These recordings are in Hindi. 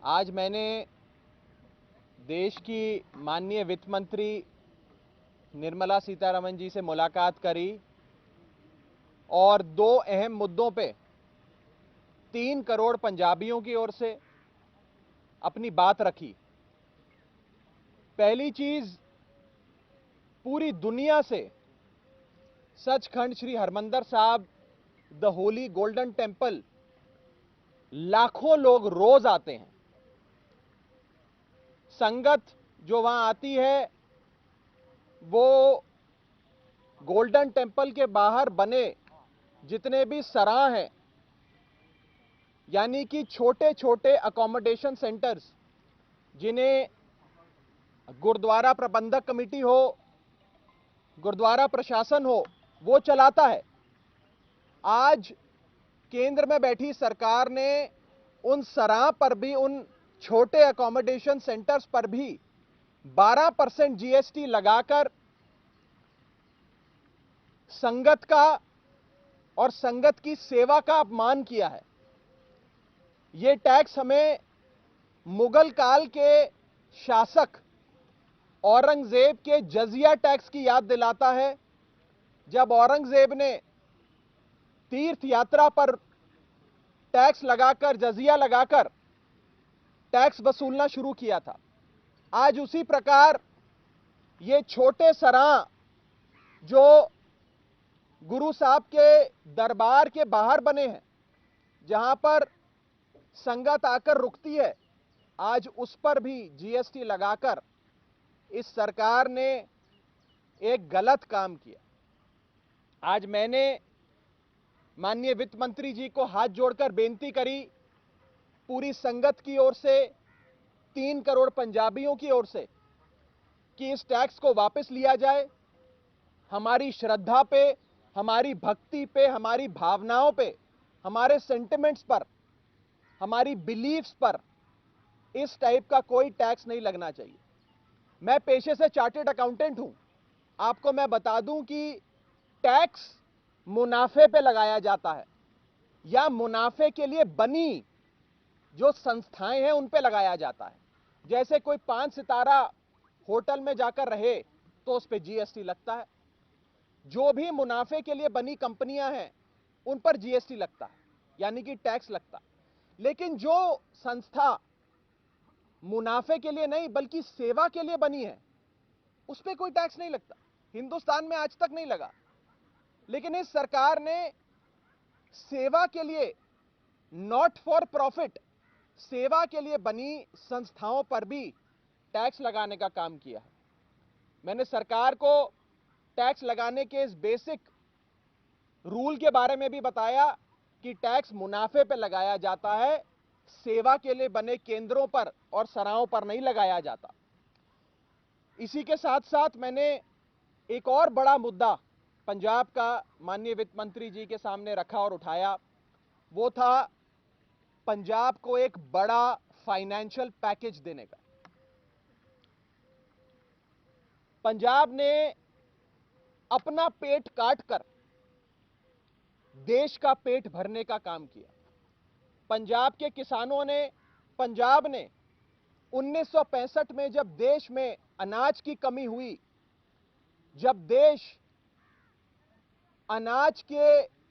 आज मैंने देश की माननीय वित्त मंत्री निर्मला सीतारमण जी से मुलाकात करी और दो अहम मुद्दों पे 3 करोड़ पंजाबियों की ओर से अपनी बात रखी। पहली चीज, पूरी दुनिया से सचखंड श्री हरमंदिर साहब द होली गोल्डन टेम्पल लाखों लोग रोज आते हैं। संगत जो वहां आती है वो गोल्डन टेम्पल के बाहर बने जितने भी सराह हैं, यानी कि छोटे छोटे अकोमोडेशन सेंटर्स, जिन्हें गुरुद्वारा प्रबंधक कमेटी हो, गुरुद्वारा प्रशासन हो, वो चलाता है। आज केंद्र में बैठी सरकार ने उन सराह पर भी, उन छोटे अकोमोडेशन सेंटर्स पर भी 12% जीएसटी लगाकर संगत का और संगत की सेवा का अपमान किया है। ये टैक्स हमें मुगल काल के शासक औरंगजेब के जजिया टैक्स की याद दिलाता है, जब औरंगजेब ने तीर्थ यात्रा पर टैक्स लगाकर, जजिया लगाकर टैक्स वसूलना शुरू किया था। आज उसी प्रकार ये छोटे सराह जो गुरु साहब के दरबार के बाहर बने हैं, जहां पर संगत आकर रुकती है, आज उस पर भी जीएसटी लगाकर इस सरकार ने एक गलत काम किया। आज मैंने माननीय वित्त मंत्री जी को हाथ जोड़कर बेनती करी, पूरी संगत की ओर से, 3 करोड़ पंजाबियों की ओर से, कि इस टैक्स को वापस लिया जाए। हमारी श्रद्धा पे, हमारी भक्ति पे, हमारी भावनाओं पे, हमारे सेंटिमेंट्स पर, हमारी बिलीफ्स पर इस टाइप का कोई टैक्स नहीं लगना चाहिए। मैं पेशे से चार्टर्ड अकाउंटेंट हूं। आपको मैं बता दूं कि टैक्स मुनाफे पे लगाया जाता है या मुनाफे के लिए बनी जो संस्थाएं हैं उन पे लगाया जाता है। जैसे कोई 5 सितारा होटल में जाकर रहे तो उस पे जीएसटी लगता है। जो भी मुनाफे के लिए बनी कंपनियां हैं उन पर जीएसटी लगता है, यानी कि टैक्स लगता है। लेकिन जो संस्था मुनाफे के लिए नहीं बल्कि सेवा के लिए बनी है, उस पर कोई टैक्स नहीं लगता। हिंदुस्तान में आज तक नहीं लगा। लेकिन इस सरकार ने सेवा के लिए, नॉट फॉर प्रॉफिट, सेवा के लिए बनी संस्थाओं पर भी टैक्स लगाने का काम किया है। मैंने सरकार को टैक्स लगाने के इस बेसिक रूल के बारे में भी बताया कि टैक्स मुनाफे पर लगाया जाता है, सेवा के लिए बने केंद्रों पर और सराहों पर नहीं लगाया जाता। इसी के साथ साथ मैंने एक और बड़ा मुद्दा पंजाब का माननीय वित्त मंत्री जी के सामने रखा और उठाया। वो था पंजाब को एक बड़ा फाइनेंशियल पैकेज देने का। पंजाब ने अपना पेट काटकर देश का पेट भरने का काम किया। पंजाब के किसानों ने, पंजाब ने 1965 में जब देश में अनाज की कमी हुई, जब देश अनाज के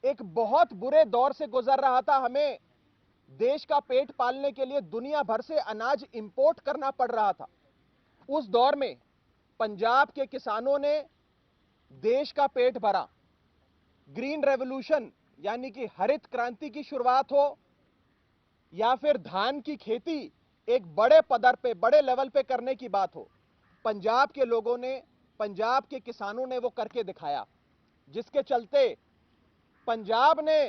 एक बहुत बुरे दौर से गुजर रहा था, हमें देश का पेट पालने के लिए दुनिया भर से अनाज इंपोर्ट करना पड़ रहा था, उस दौर में पंजाब के किसानों ने देश का पेट भरा। ग्रीन रेवोल्यूशन यानी कि हरित क्रांति की शुरुआत हो या फिर धान की खेती एक बड़े पदर पे, बड़े लेवल पे करने की बात हो, पंजाब के लोगों ने, पंजाब के किसानों ने वो करके दिखाया, जिसके चलते पंजाब ने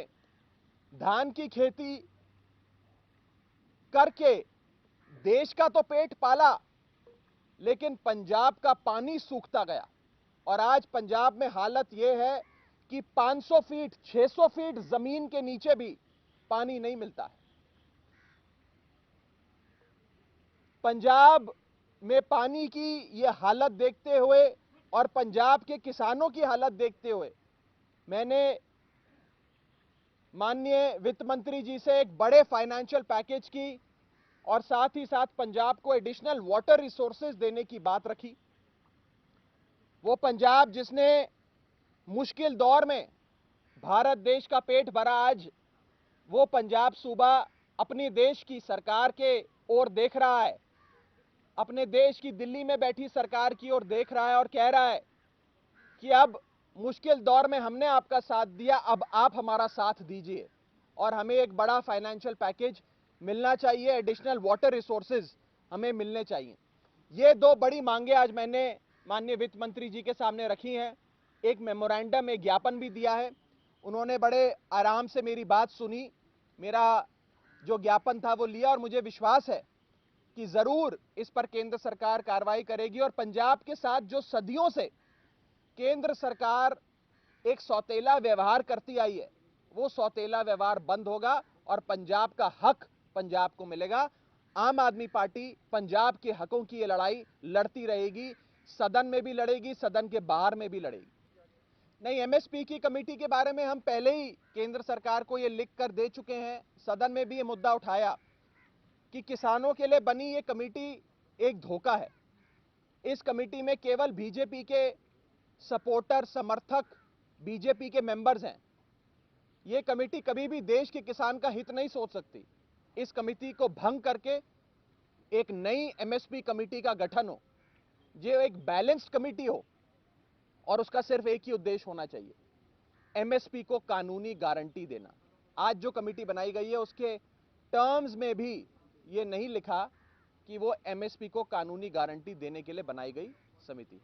धान की खेती करके देश का तो पेट पाला, लेकिन पंजाब का पानी सूखता गया। और आज पंजाब में हालत यह है कि 500 फीट, 600 फीट जमीन के नीचे भी पानी नहीं मिलता है। पंजाब में पानी की यह हालत देखते हुए और पंजाब के किसानों की हालत देखते हुए मैंने माननीय वित्त मंत्री जी से एक बड़े फाइनेंशियल पैकेज की और साथ ही साथ पंजाब को एडिशनल वाटर रिसोर्सेज देने की बात रखी। वो पंजाब जिसने मुश्किल दौर में भारत देश का पेट भरा, आज वो पंजाब सूबा अपने देश की सरकार के ओर देख रहा है, अपने देश की दिल्ली में बैठी सरकार की ओर देख रहा है और कह रहा है कि अब मुश्किल दौर में हमने आपका साथ दिया, अब आप हमारा साथ दीजिए और हमें एक बड़ा फाइनेंशियल पैकेज मिलना चाहिए, एडिशनल वाटर रिसोर्सेज हमें मिलने चाहिए। ये दो बड़ी मांगे आज मैंने माननीय वित्त मंत्री जी के सामने रखी हैं। एक मेमोरेंडम, एक ज्ञापन भी दिया है। उन्होंने बड़े आराम से मेरी बात सुनी, मेरा जो ज्ञापन था वो लिया और मुझे विश्वास है कि जरूर इस पर केंद्र सरकार कार्रवाई करेगी और पंजाब के साथ जो सदियों से केंद्र सरकार एक सौतेला व्यवहार करती आई है, वो सौतेला व्यवहार बंद होगा और पंजाब का हक पंजाब को मिलेगा। आम आदमी पार्टी पंजाब के हकों की ये लड़ाई लड़ती रहेगी, सदन में भी लड़ेगी, सदन के बाहर में भी लड़ेगी। नहीं, एमएसपी की कमेटी के बारे में हम पहले ही केंद्र सरकार को ये लिख कर दे चुके हैं, सदन में भी ये मुद्दा उठाया कि किसानों के लिए बनी ये कमेटी एक धोखा है। इस कमेटी में केवल बीजेपी के सपोर्टर, समर्थक, बीजेपी के मेंबर्स हैं। ये कमेटी कभी भी देश के किसान का हित नहीं सोच सकती। इस कमेटी को भंग करके एक नई एमएसपी कमेटी का गठन हो, जो एक बैलेंस्ड कमेटी हो और उसका सिर्फ एक ही उद्देश्य होना चाहिए, एमएसपी को कानूनी गारंटी देना। आज जो कमेटी बनाई गई है उसके टर्म्स में भी ये नहीं लिखा कि वो एमएसपी को कानूनी गारंटी देने के लिए बनाई गई समिति।